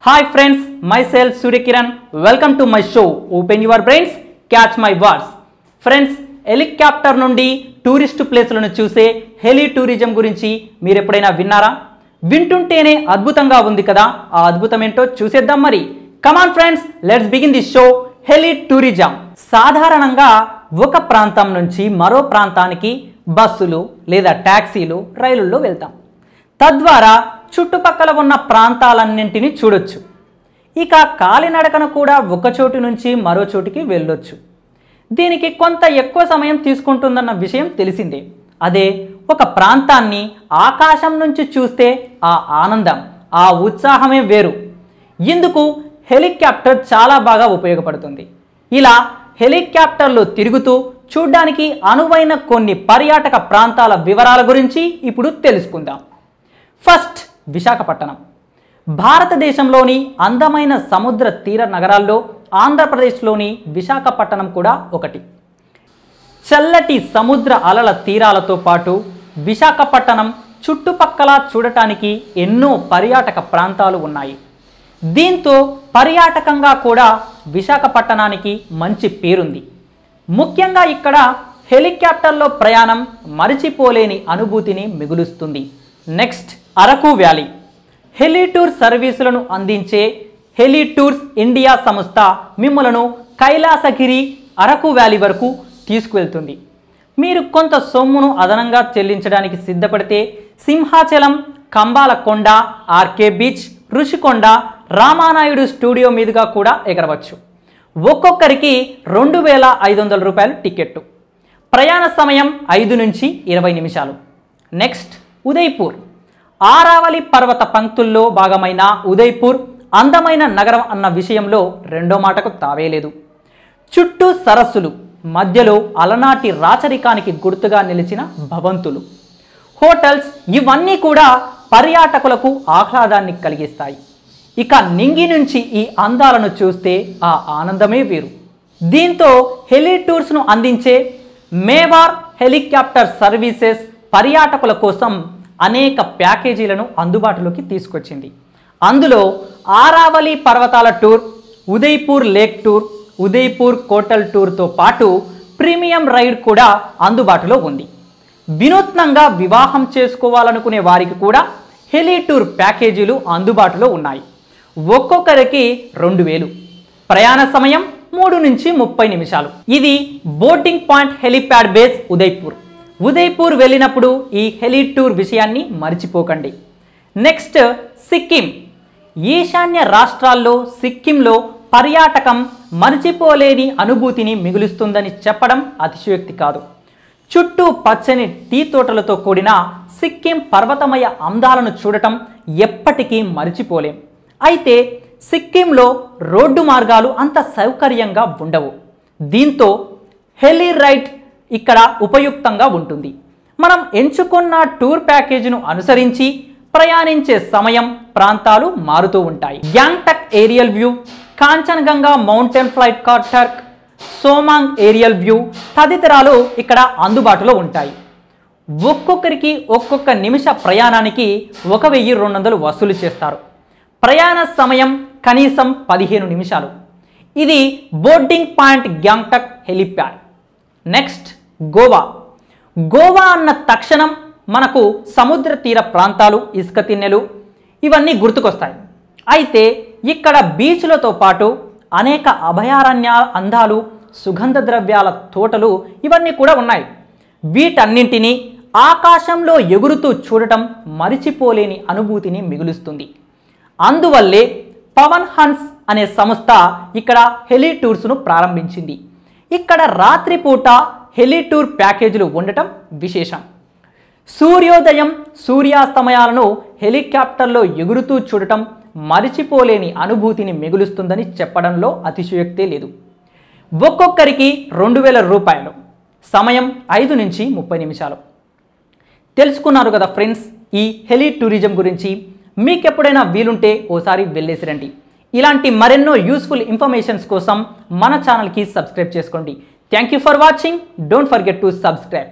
Hi friends, myself Surya Kiran. Welcome to my show. Open your brains, catch my words. Friends, helicopter నుండి tourist ప్లేస్లను చూసే Helio tourism గురించి మీరు ఎప్పుడైనా విన్నారా? వింటుంటేనే అద్భుతంగా ఉంది కదా. ఆ అద్భుతం ఏంటో చూసేద్దాం మరి. Come on friends, let's begin this show. Helio tourism సాధారణంగా ఒక ప్రాంతం నుంచి మరో ప్రాంతానికి బస్సులు లేదా టాక్సీలు, రైలుల్లో వెళ్తాం. తద్వారా చుట్టుపక్కల ఉన్న ప్రాంతాలన్నింటినీ చూడొచ్చు. ఇక కాలినడకన కూడా ఒక చోటు నుంచి మరో చోటుకి వెళ్ళొచ్చు. దీనికి కొంత ఎక్కువ సమయం తీసుకుంటుందన్న విషయం తెలిసిందే. అదే ఒక ప్రాంతాన్ని ఆకాశం నుంచి చూస్తే ఆ ఆనందం, ఆ ఉత్సాహమే వేరు. ఇందుకు హెలికాప్టర్ చాలా బాగా ఉపయోగపడుతుంది. ఇలా హెలికాప్టర్లు తిరుగుతూ చూడ్డానికి అనువైన కొన్ని పర్యాటక ప్రాంతాల వివరాల గురించి ఇప్పుడు తెలుసుకుందాం. ఫస్ట్, విశాఖపట్నం. భారతదేశంలోని అందమైన సముద్ర తీర నగరాల్లో ఆంధ్రప్రదేశ్లోని విశాఖపట్నం కూడా ఒకటి. చల్లటి సముద్ర అలల తీరాలతో పాటు విశాఖపట్నం చుట్టుపక్కల చూడటానికి ఎన్నో పర్యాటక ప్రాంతాలు ఉన్నాయి. దీంతో పర్యాటకంగా కూడా విశాఖపట్నానికి మంచి పేరుంది. ముఖ్యంగా ఇక్కడ హెలికాప్టర్లో ప్రయాణం మరిచిపోలేని అనుభూతిని మిగులుస్తుంది. Next, Araku valley. Heli tour సర్వీసులను అందించే హెలి టూర్స్ ఇండియా సంస్థ మిమ్మలను కైలాసగిరి, అరకు వ్యాలీ వరకు తీసుకువెళ్తుంది. మీరు కొంత సొమ్మును అదనంగా చెల్లించడానికి సిద్ధపడితే Simhachalam, Kambalakonda, RK beach, Rushikonda, Ramanaidu studio మీదుగా కూడా ఎగరవచ్చు. ఒక్కొక్కరికి 2500 రూపాయలు టికెట్టు. ప్రయాణ సమయం 5 నుంచి 20 నిమిషాలు. నెక్స్ట్, ఉదయ్పూర్. ఆరావళి పర్వత పంక్తుల్లో భాగమైన ఉదయ్పూర్ అందమైన నగరం అన్న విషయంలో రెండో మాటకు తావేలేదు. చుట్టూ సరస్సులు, మధ్యలో అలనాటి రాచరికానికి గుర్తుగా నిలిచిన భవంతులు, హోటల్స్, ఇవన్నీ కూడా పర్యాటకులకు ఆహ్లాదాన్ని కలిగిస్తాయి. ఇక నింగి నుంచి ఈ అందాలను చూస్తే ఆ ఆనందమే వేరు. దీంతో హెలి టూర్స్ను అందించే మేవార్ హెలికాప్టర్ సర్వీసెస్ పర్యాటకుల కోసం అనేక ప్యాకేజీలను అందుబాటులోకి తీసుకొచ్చింది. అందులో ఆరావళి పర్వతాల tour, Udaipur lake tour, Udaipur కోటల్ టూర్తో పాటు ప్రీమియం రైడ్ కూడా అందుబాటులో ఉంది. వినూత్నంగా వివాహం చేసుకోవాలనుకునే వారికి కూడా హెలి టూర్ ప్యాకేజీలు అందుబాటులో ఉన్నాయి. ఒక్కొక్కరికి 2000. ప్రయాణ సమయం 3 నుంచి 30 నిమిషాలు. ఇది boating point helipad base Udaipur. Udaipur వెళ్ళినప్పుడు ఈ హెలి టూర్ విషయాన్ని మర్చిపోకండి. నెక్స్ట్, సిక్కిం. ఈశాన్య రాష్ట్రాల్లో సిక్కింలో పర్యాటకం మర్చిపోలేని అనుభూతిని మిగులుస్తుందని చెప్పడం అతిశయోక్తి కాదు. చుట్టూ పచ్చని టీ తోటలతో కూడిన సిక్కిం పర్వతమయ అందాలను చూడటం ఎప్పటికీ మర్చిపోలేం. అయితే సిక్కింలో రోడ్డు మార్గాలు అంత సౌకర్యంగా ఉండవు. దీంతో హెలి రైడ్ ఇక్కడ ఉపయుక్తంగా ఉంటుంది. మనం ఎంచుకున్న టూర్ ప్యాకేజీను అనుసరించి ప్రయాణించే సమయం, ప్రాంతాలు మారుతూ ఉంటాయి. Gangtok aerial view, Kanchenjunga mountain flight కార్టర్, సోమాంగ్ ఏరియల్ వ్యూ తదితరాలు ఇక్కడ అందుబాటులో ఉంటాయి. ఒక్కొక్కరికి ఒక్కొక్క నిమిష ప్రయాణానికి 1200 వసూలు చేస్తారు. ప్రయాణ సమయం కనీసం 15 నిమిషాలు. ఇది boarding point Gangtok helipad. Next, Goa. Goa అన్న తక్షణం మనకు సముద్ర తీర ప్రాంతాలు, ఇసుక తిన్నెలు ఇవన్నీ గుర్తుకొస్తాయి. అయితే ఇక్కడ బీచ్లతో పాటు అనేక అభయారణ్య అందాలు, సుగంధ ద్రవ్యాల తోటలు ఇవన్నీ కూడా ఉన్నాయి. వీటన్నింటినీ ఆకాశంలో ఎగురుతూ చూడటం మరిచిపోలేని అనుభూతిని మిగులుస్తుంది. అందువల్లే పవన్ హన్స్ అనే సంస్థ ఇక్కడ హెలి టూర్స్ను ప్రారంభించింది. ఇక్కడ రాత్రిపూట హెలి టూర్ ప్యాకేజీలు ఉండటం విశేషం. సూర్యోదయం, సూర్యాస్తమయాలను హెలికాప్టర్లో ఎగురుతూ చూడటం మరిచిపోలేని అనుభూతిని మిగులుస్తుందని చెప్పడంలో అతిశయోక్తే లేదు. ఒక్కొక్కరికి 2000 రూపాయలు. సమయం 5 నుంచి 30 నిమిషాలు. తెలుసుకున్నారు కదా ఫ్రెండ్స్ ఈ హెలి టూరిజం గురించి. మీకెప్పుడైనా వీలుంటే ఓసారి వెళ్ళేసిరండి. ఇలాంటి మరెన్నో యూస్ఫుల్ ఇన్ఫర్మేషన్స్ కోసం మన ఛానల్కి సబ్స్క్రైబ్ చేసుకోండి. Thank you for watching. Don't forget to subscribe.